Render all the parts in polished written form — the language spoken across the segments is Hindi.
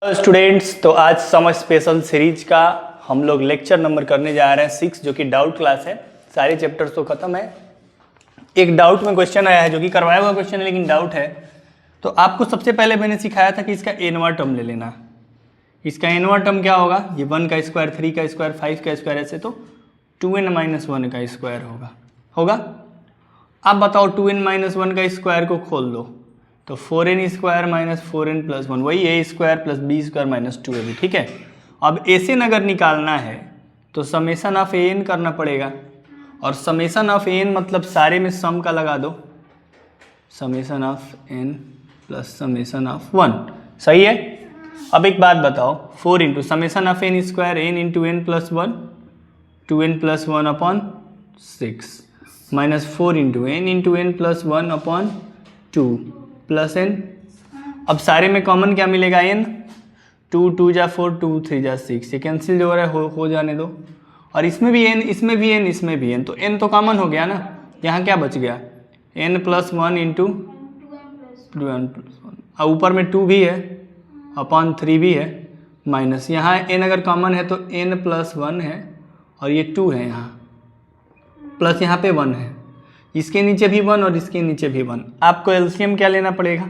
स्टूडेंट्स, तो आज समर स्पेशल सीरीज का हम लोग लेक्चर नंबर करने जा रहे हैं 6, जो कि डाउट क्लास है। सारे चैप्टर्स तो खत्म है। एक डाउट में क्वेश्चन आया है जो कि करवाया हुआ क्वेश्चन है, लेकिन डाउट है। तो आपको सबसे पहले मैंने सिखाया था कि इसका एनवा टर्म ले लेना। इसका एनवा टर्म क्या होगा? ये 1 का स्क्वायर, 3 का स्क्वायर, 5 का स्क्वायर, ऐसे तो 2n-1 का स्क्वायर होगा। अब बताओ 2n-1 का स्क्वायर को खोल दो तो 4n square minus 4n plus 1, वही a square plus b square minus 2ab। ठीक है, अब एन अगर निकालना है तो समेसन ऑफ एन करना पड़ेगा, और समेसन ऑफ एन मतलब सारे में सम का लगा दो, summation of n plus summation of 1। सही है। अब एक बात बताओ, 4 into summation of n square n into n plus 1, 2n plus 1 upon 6 minus 4 into n plus 1 upon 2 plus n. अब सारे में कॉमन क्या मिलेगा? एन। 2 जा 4, 2 3 जा 6, ये कैंसिल जो हो रहा है हो जाने दो। और इसमें भी एन, इसमें भी एन, इसमें भी एन, तो एन तो कॉमन हो गया ना। यहाँ क्या बच गया? N plus 1 into 2n plus 1, और ऊपर में 2 भी है अपॉन 3 भी है, माइनस यहाँ एन अगर कॉमन है तो एन प्लस 1 है, और ये 2 है यहाँ, प्लस यहाँ पे 1 है, इसके नीचे भी 1 और इसके नीचे भी 1। आपको एलसीएम क्या लेना पड़ेगा?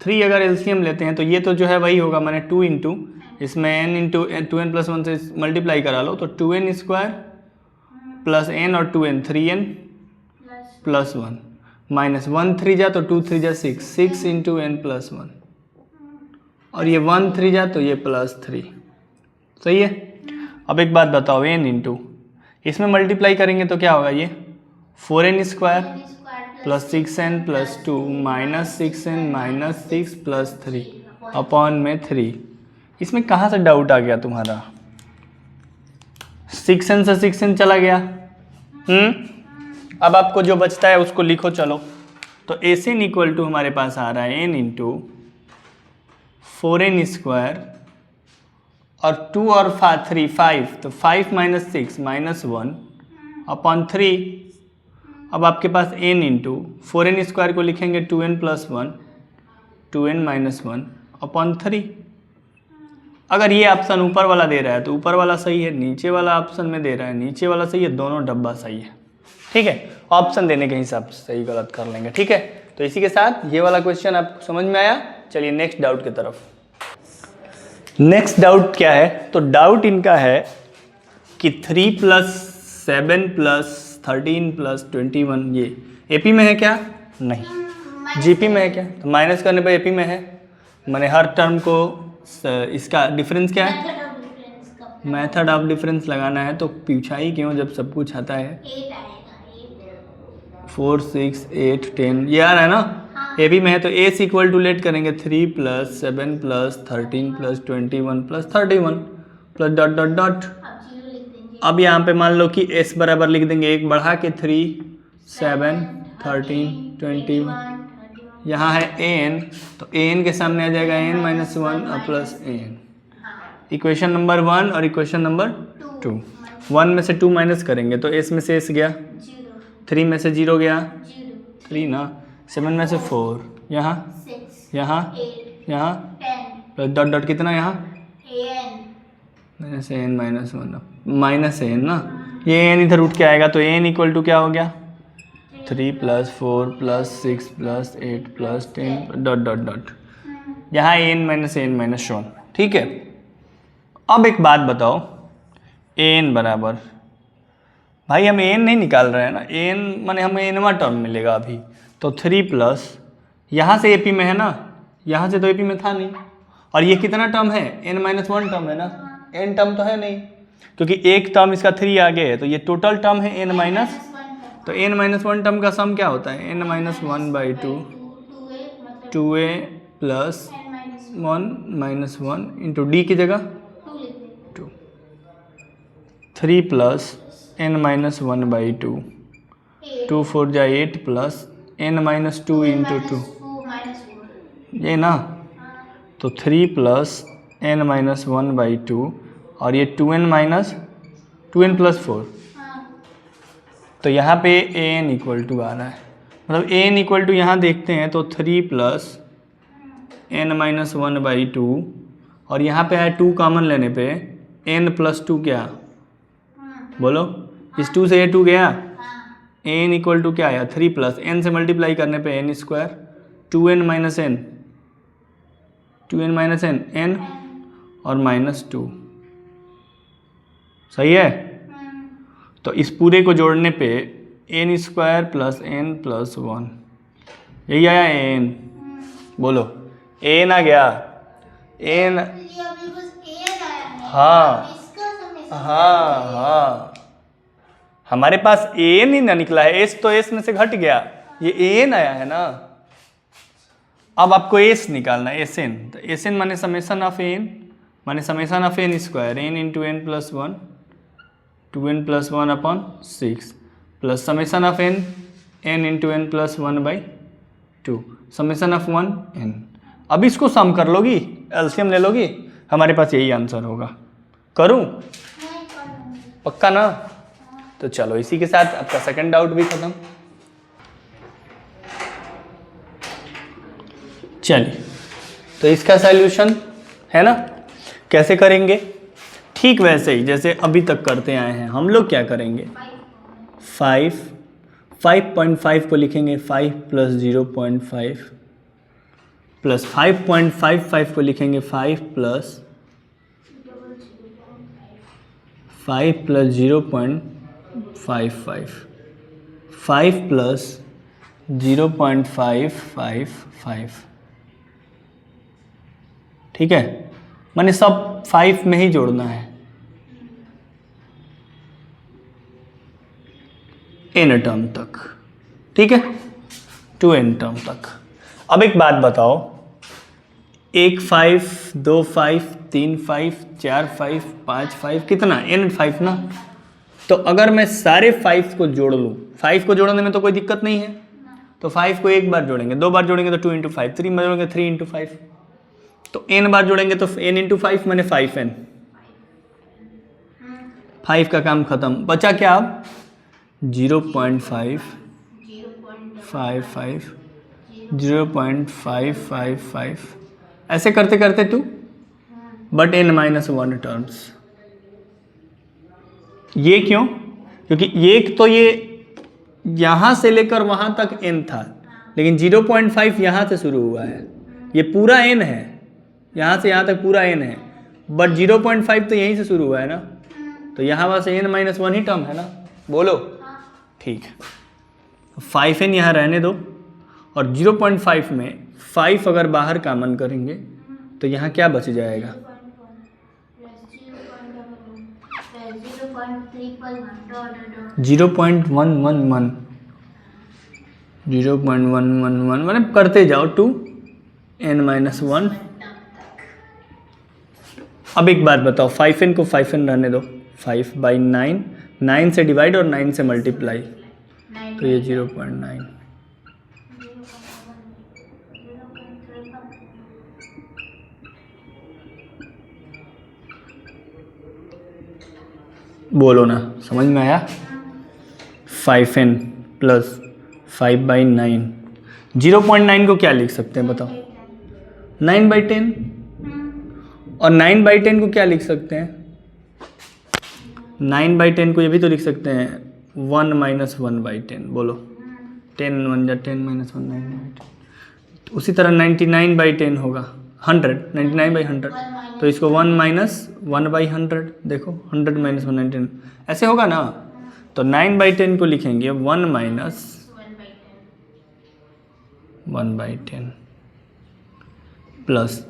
3 अगर एलसीएम लेते हैं तो ये तो जो है वही होगा, मैंने 2 इंटू इसमें n इंटू 2n प्लस 1 से मल्टीप्लाई करा लो तो 2n स्क्वायर प्लस n और 2n 3n प्लस 1 माइनस 1 3 जा तो 2 3 जा 6 इंटू n प्लस 1, और ये 1 3 जा तो ये प्लस 3। सही है। अब एक बात बताओ, n इंटू इसमें मल्टीप्लाई करेंगे तो क्या होगा? ये 4n square plus 6n plus 2 minus 6n minus 6 plus 3 upon में 3। इसमें कहाँ से डाउट आ गया तुम्हारा? 6n से 6n चला गया। अब आपको जो बचता है उसको लिखो चलो। तो एन इक्वल टू हमारे पास आ रहा है n इंटू 4n स्क्वायर और 2 और 3 5, तो 5 माइनस 6 माइनस 1 अपॉन 3। अब आपके पास n इंटू 4n स्क्वायर को लिखेंगे 2n plus 1, 2n minus 1 upon 3। अगर ये ऑप्शन ऊपर वाला दे रहा है तो ऊपर वाला सही है, नीचे वाला ऑप्शन में दे रहा है नीचे वाला सही है, दोनों डब्बा सही है। ठीक है, ऑप्शन देने के हिसाब से सही गलत कर लेंगे। ठीक है, तो इसी के साथ ये वाला क्वेश्चन आपको समझ में आया। चलिए नेक्स्ट डाउट की तरफ। नेक्स्ट डाउट क्या है? तो डाउट इनका है कि 3 प्लस 7 प्लस 13 प्लस 21 ये एपी में है क्या? नहीं। जीपी में है क्या? तो माइनस करने पर एपी में है। मैंने हर टर्म को इसका डिफरेंस क्या है? मेथड ऑफ डिफरेंस लगाना है। तो पूछा ही क्यों जब सब कुछ आता है। 4 6 8 10 ये आ रहा है ना, एपी में है। तो एस इक्वल टू लेट करेंगे 3 plus 7 plus 13 plus 21 plus 31 plus dot dot dot. अब यहाँ पे मान लो कि s बराबर लिख देंगे 1 बढ़ा के 3 7 13 21, यहाँ है an, तो an के सामने आ जाएगा n माइनस 1 और प्लस an। इक्वेशन नंबर 1 और इक्वेशन नंबर 2। 1 में से 2 माइनस करेंगे तो s में से s गया, 3 में से 0 गया 3 ना, 7 में से 4, यहाँ प्लस डॉट डॉट कितना यहाँ minus n minus 1 minus n ना, ये n इधर उठ के आएगा तो n इक्वल टू क्या हो गया? 3 plus 4 plus 6 plus 8 plus 10 dot dot dot, यहाँ n माइनस 1। ठीक है। अब एक बात बताओ, n बराबर, भाई हम n नहीं निकाल रहे हैं ना, n माने हमें एनवा टर्म मिलेगा अभी। तो 3 प्लस यहाँ से एपी में है ना, यहाँ से तो एपी में था नहीं, और ये कितना टर्म है? n माइनस 1 टर्म है ना, n टर्म तो है नहीं, क्योंकि एक टर्म इसका 3 आगे है, तो ये टोटल टर्म है n माइनस, तो n माइनस 1 टर्म का सम क्या होता है? n minus 1/2 2a plus 1 minus 1 into D की जगह 2, 3 प्लस n माइनस 1/2 2 4 जा 8 प्लस n माइनस 2 इंटू 2, ये ना, तो 3 प्लस n माइनस 1/2 और ये 2n प्लस 4, तो यहाँ पे an इक्वल टू आ रहा है, मतलब an इक्वल टू यहाँ देखते हैं तो 3 प्लस n-1/2 और यहाँ पे है 2 कॉमन लेने पे n+2 क्या, बोलो, इस 2 से ये 2 गया, n इक्वल टू क्या आया 3 प्लस n से मल्टीप्लाई करने पे n square 2n minus n n और -2, सही है। तो इस पूरे को जोड़ने पे n square plus n plus 1, यही आया n, बोलो n आ गया n, हाँ हाँ, हमारे पास an ही ना निकला है, s तो s में से घट गया, ये an आया है ना। अब आपको s निकालना है, Sn, तो Sn माने समेशन ऑफ n, माने summation of n square, n into n plus 1, 2n plus 1 upon 6 plus summation of n, n into n plus 1/2 summation of 1n। अब इसको सम कर लोगी, एलसीएम ले लोगी, हमारे पास यही आंसर होगा। करूं? पक्का ना? तो चलो इसी के साथ आपका सेकंड डाउट भी खत्म। चलिए, तो इसका सॉल्यूशन है ना, कैसे करेंगे? ठीक वैसे ही जैसे अभी तक करते आए हैं। हम लोग क्या करेंगे, 5.5 को लिखेंगे 5 प्लस 0.5 प्लस 5.55 को लिखेंगे 5 प्लस 0.55, 5 प्लस 0.555, ठीक है, मैंने सब 5 में ही जोड़ना है, n टर्म तक, ठीक है, 2n टर्म तक। अब एक बात बताओ, 1 5, 2 5, 3 5, 4 5, 5 5, कितना n 5 ना। तो अगर मैं सारे 5 को जोड़ लूँ, 5 को जोड़ने में तो कोई दिक्कत नहीं है, तो 5 को एक बार जोड़ेंगे, 2 बार जोड़ेंगे तो 2 इंटू 5, 3 बार जोड़ेंगे 3 इंटू 5, तो n बार जोड़ेंगे तो n इंटू 5 मैंने 5n, 5 का काम खत्म। बचा क्या अब 0.555, 0.555, ऐसे करते करते 2, बट n-1 टर्म्स। ये क्यों? क्योंकि ये तो ये यहाँ से लेकर वहाँ तक n था, लेकिन 0.5 यहाँ से शुरू हुआ है, ये पूरा n है, यहाँ से यहाँ तक पूरा n है, बट 0.5 तो यहीं से शुरू हुआ है ना, तो यहाँ बस n-1 ही टर्म है ना, बोलो, ठीक है। 5n यहाँ रहने दो, और 0.5 में 5 अगर बाहर कॉमन करेंगे तो यहाँ क्या बच जाएगा, 0.111, 0.111, मतलब करते जाओ 2n-1। अब एक बात बताओ, 5n को 5n रहने दो, 5/9, 9 से डिवाइड और 9 से मल्टीप्लाई, तो ये 0.9, बोलो ना, समझ में आया? 5n प्लस 5/9, 0.9 को क्या लिख सकते हैं बताओ, 9/10, और 9/10 को क्या लिख सकते हैं, 9/10 को ये भी तो लिख सकते हैं 1 माइनस 1/10, बोलो, 10 1 जा 10 माइनस 1 9/10, तो उसी तरह 99/10 होगा 100, 99/100, तो इसको 1 माइनस 1/100, देखो 100 माइनस 119, ऐसे होगा ना। तो 9/10 को लिखेंगे 1 माइनस 1/10 प्लस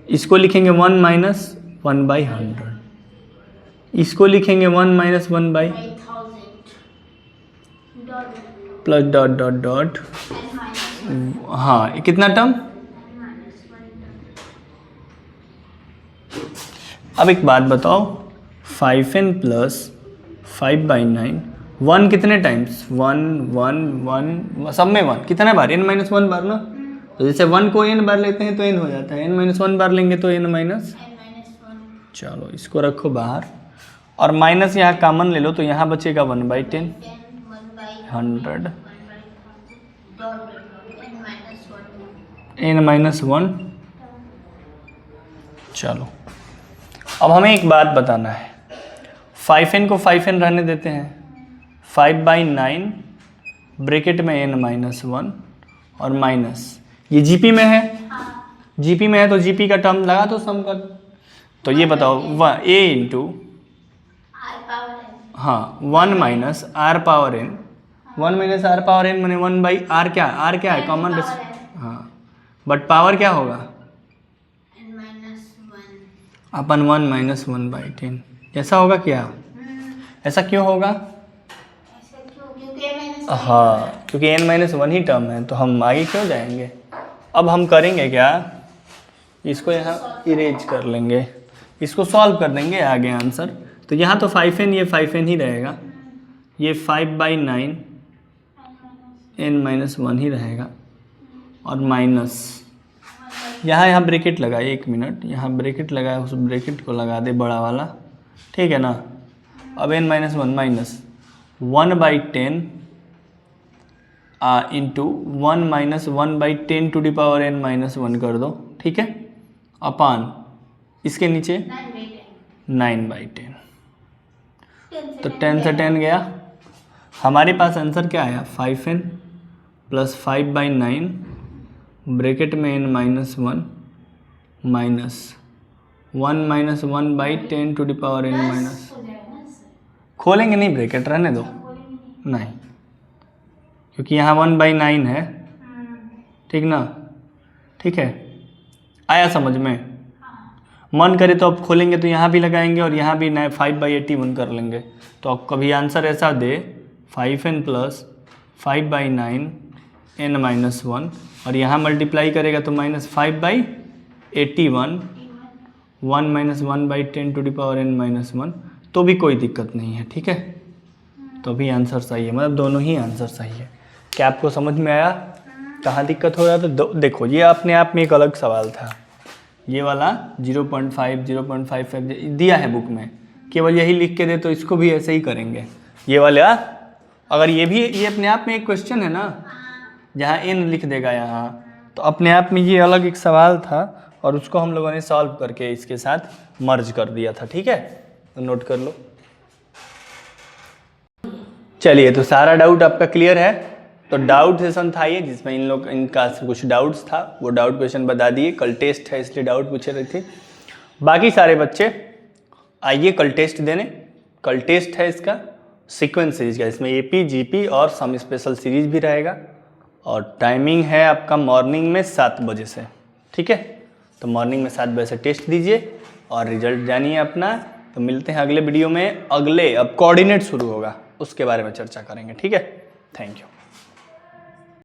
इसको लिखेंगे 1 माइनस 1/100, इसको लिखेंगे 1 minus 1/, plus dot dot dot, हाँ, कितना टर्म। अब एक बात बताओ, 5n प्लस 5/9, 1 कितने टाइम्स, 1 1 1, सब में 1 कितने बार, n-1 बार ना, तो जैसे 1 को n बार लेते हैं तो n हो जाता है, n-1 बार लेंगे तो n-1। चलो इसको रखो बाहर, और माइनस यहाँ कॉमन ले लो, तो यहाँ बचेगा 1/10, 100, n-1 चलो अब हमें एक बात बताना है, 5n को 5n रहने देते हैं, 5/9 ब्रैकेट में n-1 और माइनस, ये जीपी में है, जीपी में है तो जीपी का टर्म लगा तो सम कर, तो ये बताओ a इंटू हाँ 1 minus r power n, 1 minus r power n मैंने 1/r क्या, r क्या है कॉमन, हाँ बट पावर क्या होगा अपन 1 माइनस 1/10, ऐसा होगा क्या, ऐसा क्यों होगा, हाँ क्योंकि n-1 ही टर्म है, तो हम आगे क्यों जाएंगे। अब हम करेंगे क्या, इसको यहाँ इरेज कर लेंगे, इसको सॉल्व कर देंगे, आगे आंसर, तो यहाँ तो 5n ये 5n ही रहेगा, ये 5/9 n-1 ही रहेगा और माइनस यहाँ ब्रैकेट लगाए, 1 मिनट यहाँ ब्रैकेट लगाए, उस ब्रैकेट को लगा दे बड़ा वाला, ठीक है ना। अब n-1 minus 1/10 into 1 minus 1/10 to the power n-1 कर दो, ठीक है, अपान इसके नीचे 9/10, तो 10 से 10 गया, हमारे पास आंसर क्या आया 5n प्लस 5/9 ब्रैकेट में n-1 minus 1 minus 1/10 to the power n-, खोलेंगे नहीं ब्रैकेट, रहने दो, नहीं क्योंकि यहाँ 1/9 है, ठीक ना, ठीक है, आया समझ में, मन करे तो अब खोलेंगे तो यहाँ भी लगाएंगे और यहाँ भी 5/81 कर लेंगे, तो अब कभी आंसर ऐसा दे 5n प्लस 5/9 n-1 और यहाँ मल्टीप्लाई करेगा तो minus 5/81 1 minus 1/10 to the power n-1, तो भी कोई दिक्कत नहीं है, ठीक है, तो भी आंसर सही है, मतलब दोनों ही आंसर सही है। क्या आपको समझ में आया कहाँ दिक्कत हो रहा था, तो देखो ये अपने आप में एक अलग सवाल था, ये वाला 0.5 0.55 दिया है बुक में, केवल यही लिख के दे तो इसको भी ऐसे ही करेंगे, ये वाला अगर ये भी, ये अपने आप में एक क्वेश्चन है ना, जहाँ n लिख देगा यहाँ, तो अपने आप में ये अलग एक सवाल था और उसको हम लोगों ने सॉल्व करके इसके साथ मर्ज कर दिया था, ठीक है, तो नोट कर लो। चलिए तो सारा डाउट आपका क्लियर है, तो डाउट सेशन था ये जिसमें इन लोग इनका कुछ डाउट्स था, वो डाउट क्वेश्चन बता दिए, कल टेस्ट है इसलिए डाउट पूछे रहे थे। बाकी सारे बच्चे आइए कल टेस्ट देने, कल टेस्ट है इसका सीक्वेंस सीरीज का, इसमें एपी जीपी और सम स्पेशल सीरीज भी रहेगा और टाइमिंग है आपका मॉर्निंग में 7 बजे से, ठीक है, तो मॉर्निंग में 7 बजे से टेस्ट दीजिए और रिजल्ट जानिए अपना। तो मिलते हैं अगले वीडियो में, अगले अब कोऑर्डिनेट शुरू होगा उसके बारे में चर्चा करेंगे, ठीक है, थैंक यू।